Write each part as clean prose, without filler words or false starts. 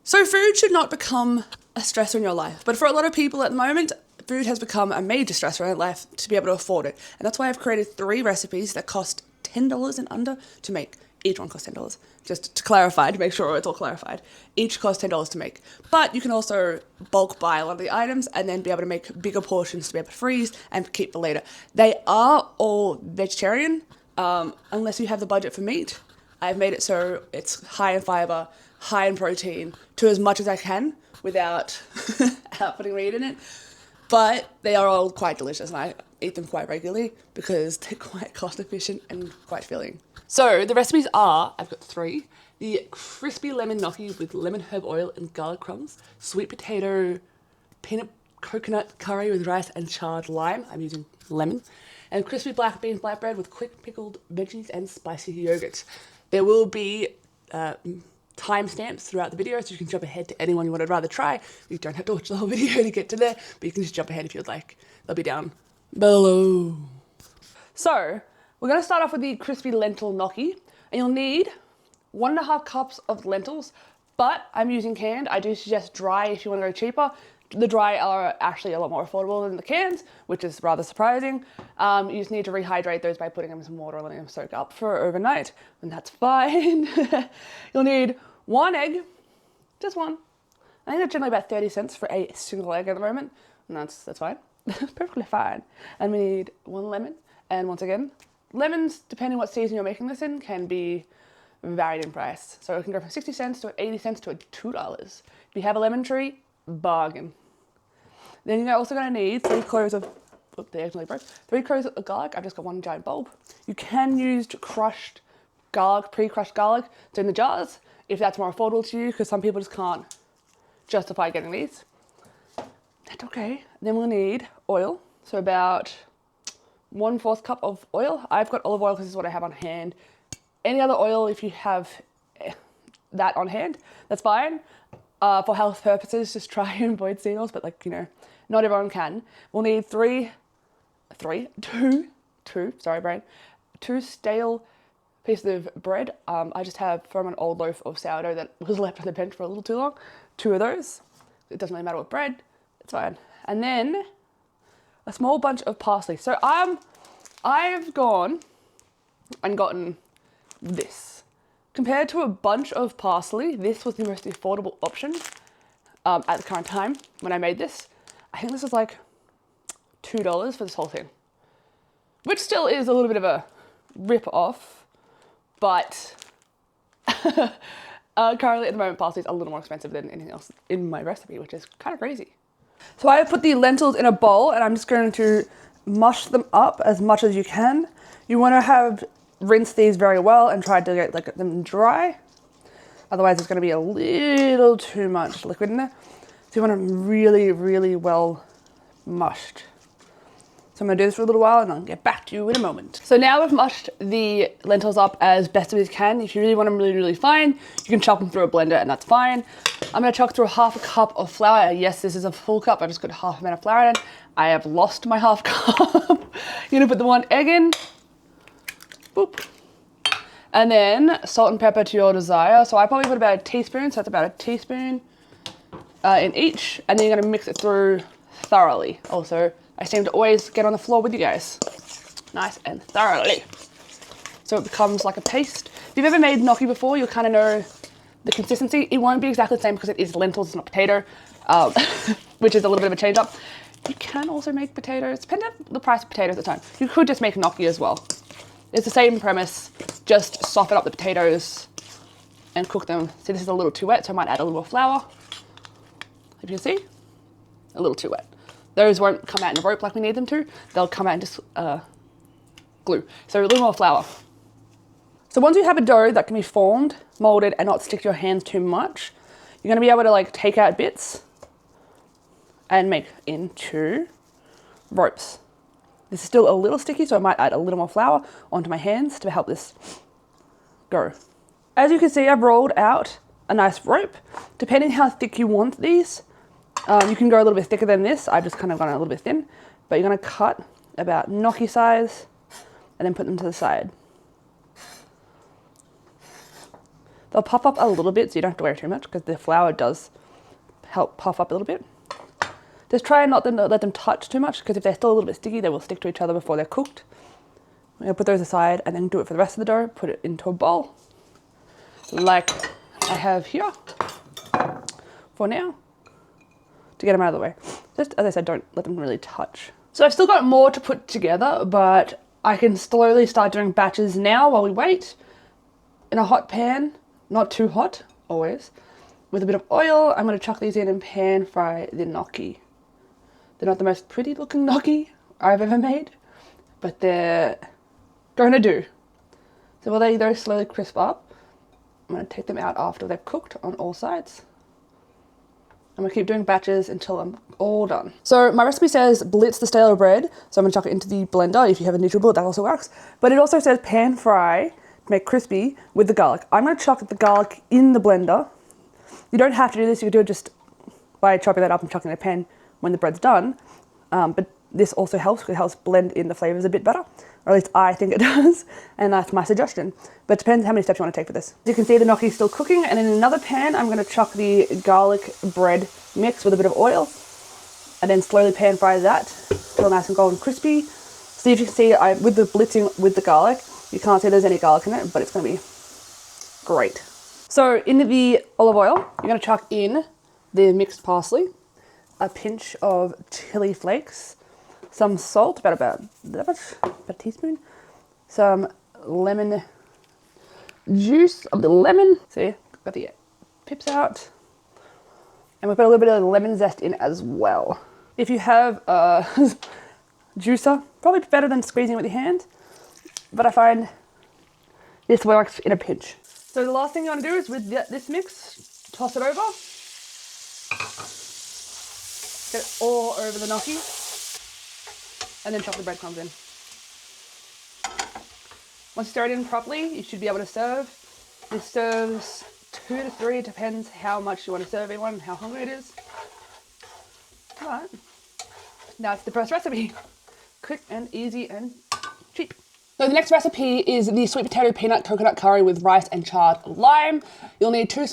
So food should not become a stressor in your life, but for a lot of people at the moment, food has become a major stressor in their life to be able to afford it. And that's why I've created 3 recipes that cost $10 and under to make. Each one costs $10. Just to clarify, to make sure it's all clarified. Each costs $10 to make. But you can also bulk buy a lot of the items and then be able to make bigger portions to be able to freeze and keep for later. They are all vegetarian, unless you have the budget for meat. I've made it so it's high in fiber, high in protein, to as much as I can without putting meat in it. But they are all quite delicious and I eat them quite regularly because they're quite cost efficient and quite filling. So the recipes are, I've got 3, the crispy lemon gnocchi with lemon herb oil and garlic crumbs, sweet potato peanut coconut curry with rice and charred lime, I'm using lemon, and crispy black bean flatbread with quick pickled veggies and spicy yogurt. There will be timestamps throughout the video, so you can jump ahead to anyone you would rather try. You don't have to watch the whole video to get to there, but you can just jump ahead if you'd like. They'll be down below. So we're going to start off with the crispy lentil gnocchi, and you'll need 1.5 cups of lentils, but I'm using canned. I do suggest dry if you want to go cheaper. The dry are actually a lot more affordable than the cans, which is rather surprising. You just need to rehydrate those by putting them in some water and letting them soak up for overnight, and that's fine. You'll need 1 egg, just one. I think they're generally about 30 cents for a single egg at the moment, and that's fine. Perfectly fine. And we need 1 lemon, and once again, lemons, depending what season you're making this in, can be varied in price. So it can go from 60 cents to 80 cents to $2. If you have a lemon tree, bargain. Then you're also going to need 3 cloves of, they actually broke, 3 cloves of garlic. I've just got 1 giant bulb. You can use crushed garlic, pre-crushed garlic to in the jars if that's more affordable to you, because some people just can't justify getting these. That's okay. Then we'll need oil. So about 1/4 cup of oil. I've got olive oil because this is what I have on hand. Any other oil, if you have that on hand, that's fine. For health purposes, just try and avoid seed oils, but not everyone can. We'll need 2 stale pieces of bread. I just have from an old loaf of sourdough that was left on the bench for a little too long. 2 of those. It doesn't really matter what bread, it's fine. And then a small bunch of parsley. So I've gone and gotten this. Compared to a bunch of parsley, this was the most affordable option at the current time when I made this. I think this was like $2 for this whole thing, which still is a little bit of a rip-off, but currently at the moment parsley is a little more expensive than anything else in my recipe, which is kind of crazy. So I have put the lentils in a bowl and I'm just going to mush them up as much as you can. You want to rinse these very well and try to get them dry. Otherwise there's going to be a little too much liquid in there. So you want them really, really well mushed. So I'm going to do this for a little while and I'll get back to you in a moment. So now we've mushed the lentils up as best as we can. If you really want them really, really fine, you can chop them through a blender and that's fine. I'm going to chuck through 1/2 cup of flour. Yes, this is a full cup. I just got 1/2 amount of flour in. I have lost my 1/2 cup. You're going to put the 1 egg in. Boop. And then salt and pepper to your desire. So I probably put about 1 teaspoon, so that's about 1 teaspoon in each. And then you're going to mix it through thoroughly. Also, I seem to always get on the floor with you guys. Nice and thoroughly. So it becomes like a paste. If you've ever made gnocchi before, you'll kind of know the consistency. It won't be exactly the same because it is lentils, it's not potato, which is a little bit of a change up. You can also make potatoes, depending on the price of potatoes at the time. You could just make gnocchi as well. It's the same premise, just soften up the potatoes and cook them. See, this is a little too wet, so I might add a little more flour. If you can see, a little too wet. Those won't come out in a rope like we need them to. They'll come out in just glue. So a little more flour. So once you have a dough that can be formed, molded, and not stick to your hands too much, you're gonna be able to take out bits and make into ropes. This is still a little sticky, so I might add a little more flour onto my hands to help this go. As you can see, I've rolled out a nice rope. Depending how thick you want these, you can go a little bit thicker than this. I've just kind of gone a little bit thin, but you're gonna cut about gnocchi size and then put them to the side. They'll puff up a little bit, so you don't have to worry too much because the flour does help puff up a little bit. Just try and not let them touch too much, because if they're still a little bit sticky, they will stick to each other before they're cooked. I'm going to put those aside and then do it for the rest of the dough. Put it into a bowl, like I have here for now, to get them out of the way. Just, as I said, don't let them really touch. So I've still got more to put together, but I can slowly start doing batches now while we wait. In a hot pan, not too hot, always, with a bit of oil, I'm going to chuck these in and pan fry the gnocchi. They're not the most pretty looking gnocchi I've ever made, but they're going to do. So while they slowly crisp up, I'm going to take them out after they've cooked on all sides. I'm going to keep doing batches until I'm all done. So my recipe says blitz the stale bread, so I'm going to chuck it into the blender. If you have a neutral bullet, that also works. But it also says pan fry to make crispy with the garlic. I'm going to chuck the garlic in the blender. You don't have to do this, you can do it just by chopping that up and chucking it in a pan when the bread's done. But this also helps, because it helps blend in the flavors a bit better. Or at least I think it does, and that's my suggestion. But it depends how many steps you want to take for this. As you can see, the gnocchi is still cooking, and in another pan, I'm going to chuck the garlic bread mix with a bit of oil, and then slowly pan fry that till nice and golden crispy. So if you can see, with the blitzing with the garlic, you can't see there's any garlic in it, but it's going to be great. So in the olive oil, you're going to chuck in the mixed parsley, a pinch of chili flakes, some salt, about a teaspoon, some lemon juice of the lemon. See, got the pips out. And we'll put a little bit of lemon zest in as well. If you have a juicer, probably better than squeezing with your hand, but I find this works in a pinch. So the last thing you want to do is with this mix, toss it over. Get it all over the gnocchi. And then chop the breadcrumbs in. Once you stir it in properly, you should be able to serve. This serves 2 to 3, it depends how much you want to serve everyone and how hungry it is. Alright, now it's the first recipe. Quick and easy and cheap. So the next recipe is the sweet potato peanut coconut curry with rice and charred lime. You'll need 2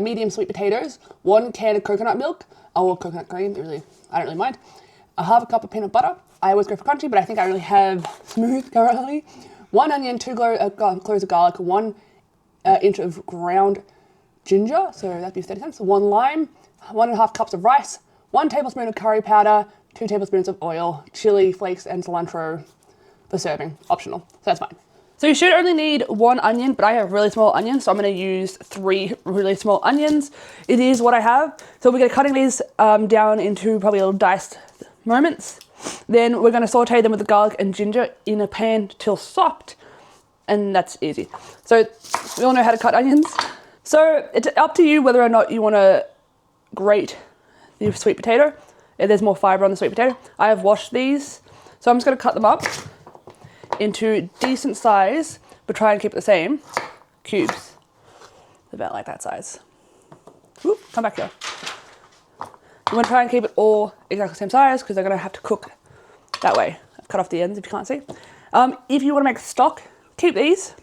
medium sweet potatoes, 1 can of coconut milk, or coconut cream, I don't really mind, a half a cup of peanut butter. I always go for crunchy, but I think I really have smooth currently. 1 onion, 2 cloves of garlic, 1 inch of ground ginger, so that'd be 30 cents. 1 lime, 1.5 cups of rice, 1 tablespoon of curry powder, 2 tablespoons of oil, chili flakes and cilantro for serving, optional, so that's fine. So you should only need 1 onion, but I have really small onions, so I'm going to use 3 really small onions. It is what I have. So we're going to cutting these down into probably little diced moments. Then we're going to saute them with the garlic and ginger in a pan till soft, and that's easy. So we all know how to cut onions. So it's up to you whether or not you want to grate the sweet potato. If there's more fiber on the sweet potato. I have washed these, so I'm just going to cut them up into decent size, but try and keep it the same cubes, about like that size. Whoop, come back here. You want to try and keep it all exactly the same size, because they're going to have to cook that way. I've cut off the ends if you can't see. If you want to make stock, keep these.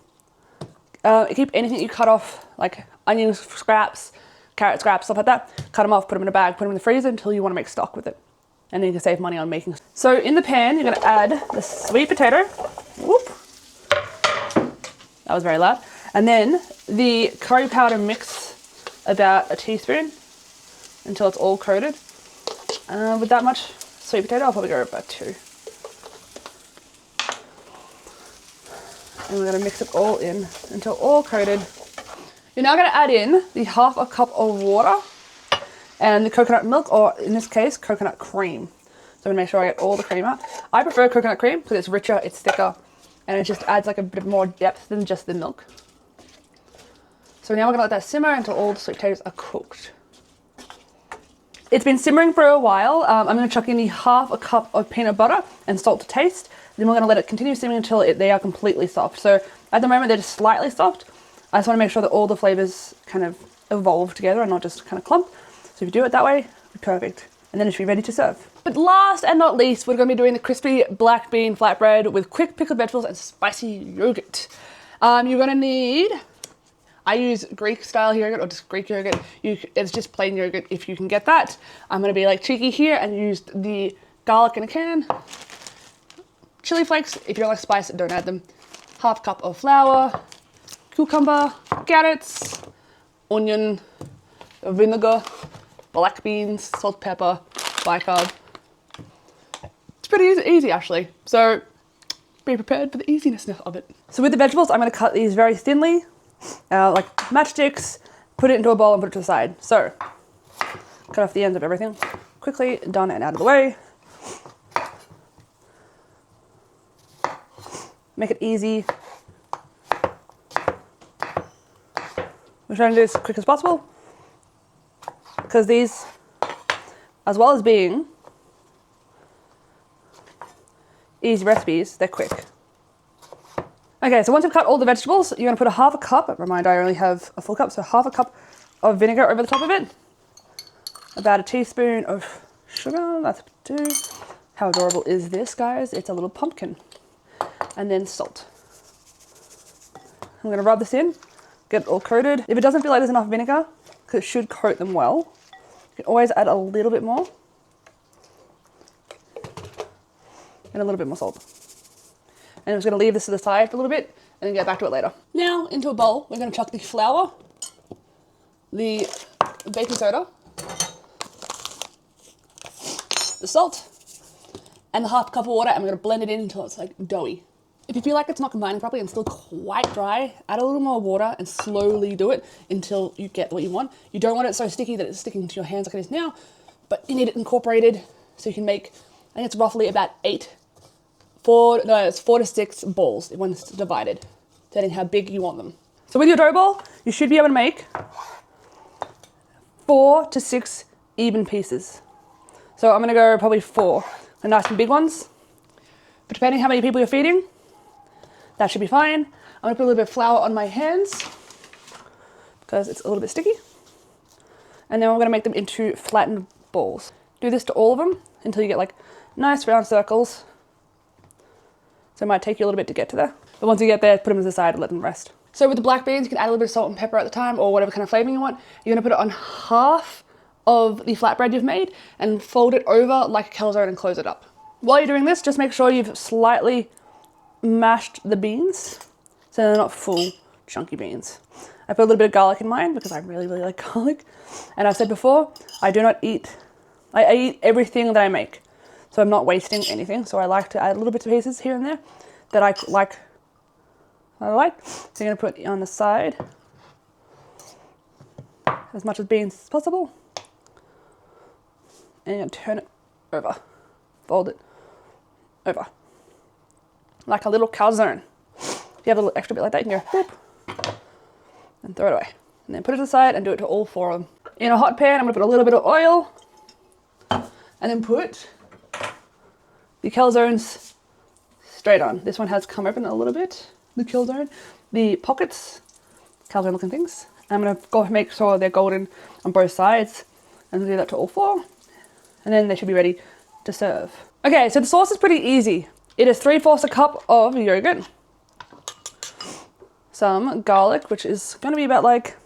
Keep anything you cut off, like onion scraps, carrot scraps, stuff like that. Cut them off, put them in a bag, put them in the freezer until you want to make stock with it. And then you can save money on making. So in the pan, you're going to add the sweet potato. Whoop. That was very loud. And then the curry powder mix, about a teaspoon, until it's all coated. With that much sweet potato, I'll probably go about 2. And we're going to mix it all in until all coated. You're now going to add in the 1/2 cup of water and the coconut milk, or in this case, coconut cream. So I'm going to make sure I get all the cream out. I prefer coconut cream because it's richer, it's thicker, and it just adds like a bit more depth than just the milk. So now we're going to let that simmer until all the sweet potatoes are cooked. It's been simmering for a while. I'm going to chuck in the 1/2 cup of peanut butter and salt to taste. Then we're going to let it continue simmering until they are completely soft. So at the moment they're just slightly soft. I just want to make sure that all the flavors kind of evolve together and not just kind of clump. So if you do it that way, it'll be perfect. And then it should be ready to serve. But last and not least, we're going to be doing the crispy black bean flatbread with quick pickled vegetables and spicy yogurt. You're going to need I use Greek style yogurt or just Greek yogurt. It's just plain yogurt if you can get that. I'm gonna be like cheeky here and use the garlic in a can. Chili flakes, if you don't like spice, don't add them. Half cup of flour, cucumber, carrots, onion, vinegar, black beans, salt, pepper, bicarb. It's pretty easy actually. So be prepared for the easiness of it. So with the vegetables, I'm gonna cut these very thinly, like matchsticks, put it into a bowl and put it to the side. So cut off the ends of everything. Quickly done and out of the way. Make it easy. We're trying to do this as quick as possible because these, as well as being easy recipes, they're quick. Okay, so once you've cut all the vegetables, you're gonna put a half a cup, remind I only have a full cup, so half a cup of vinegar over the top of it. About a teaspoon of sugar, that's 2. How adorable is this, guys? It's a little pumpkin. And then salt. I'm gonna rub this in, get it all coated. If it doesn't feel like there's enough vinegar, because it should coat them well, you can always add a little bit more. And a little bit more salt. And I'm just gonna leave this to the side for a little bit and then get back to it later. Now into a bowl, we're gonna chuck the flour, the baking soda, the salt, and the half cup of water, and we're gonna blend it in until it's like doughy. If you feel like it's not combining properly and still quite dry, add a little more water and slowly do it until you get what you want. You don't want it so sticky that it's sticking to your hands like it is now, but you need it incorporated so you can make, I think it's roughly about 4 to 6 balls when it's divided, depending how big you want them. So with your dough ball, you should be able to make 4 to 6 even pieces. So I'm gonna go probably 4, the nice and big ones. But depending how many people you're feeding, that should be fine. I'm gonna put a little bit of flour on my hands because it's a little bit sticky. And then we're gonna make them into flattened balls. Do this to all of them until you get like nice round circles. So it might take you a little bit to get to there. But once you get there, put them to the side and let them rest. So with the black beans, you can add a little bit of salt and pepper at the time or whatever kind of flavoring you want. You're gonna put it on half of the flatbread you've made and fold it over like a calzone and close it up. While you're doing this, just make sure you've slightly mashed the beans so they're not full chunky beans. I put a little bit of garlic in mine because I really like garlic. And I've said before, I eat everything that I make. So I'm not wasting anything. So I like to add little bits of pieces here and there that I like. So you're gonna put it on the side as much as beans as possible. And you're gonna turn it over, fold it over. Like a little calzone. If you have a little extra bit like that, you can go boop, and throw it away. And then put it to the side and do it to all 4 of them. In a hot pan, I'm gonna put a little bit of oil and then put the calzones straight on. This one has come open a little bit, the calzone. The pockets, calzone looking things. I'm gonna go make sure they're golden on both sides and do that to all 4. And then they should be ready to serve. Okay, so the sauce is pretty easy. It is 3/4 a cup of yogurt, some garlic, which is gonna be about like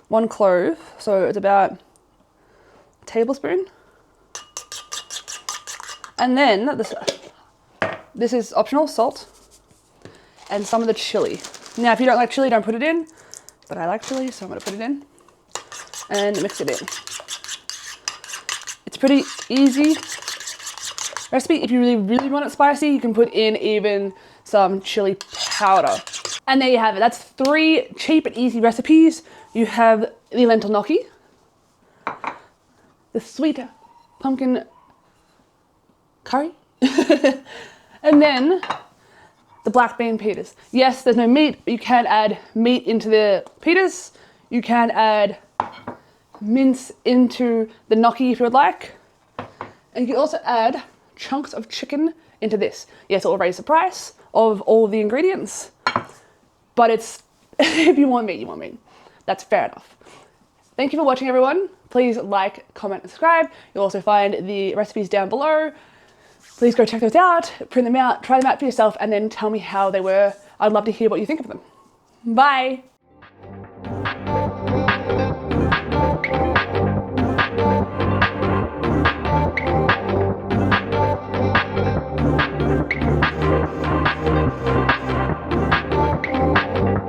1 clove. So it's about a tablespoon. And then this is optional, salt, and some of the chili. Now, if you don't like chili, don't put it in, but I like chili, so I'm gonna put it in and mix it in. It's pretty easy recipe. If you really want it spicy, you can put in even some chili powder. And there you have it. That's 3 cheap and easy recipes. You have the lentil gnocchi, the sweet pumpkin curry, and then the black bean pitas. Yes, there's no meat, but you can add meat into the pitas. You can add mince into the gnocchi if you would like. And you can also add chunks of chicken into this. Yes, it will raise the price of all of the ingredients, but it's, if you want meat, you want meat. That's fair enough. Thank you for watching, everyone. Please like, comment, and subscribe. You'll also find the recipes down below. Please go check those out, print them out, try them out for yourself, and then tell me how they were. I'd love to hear what you think of them. Bye. Bye.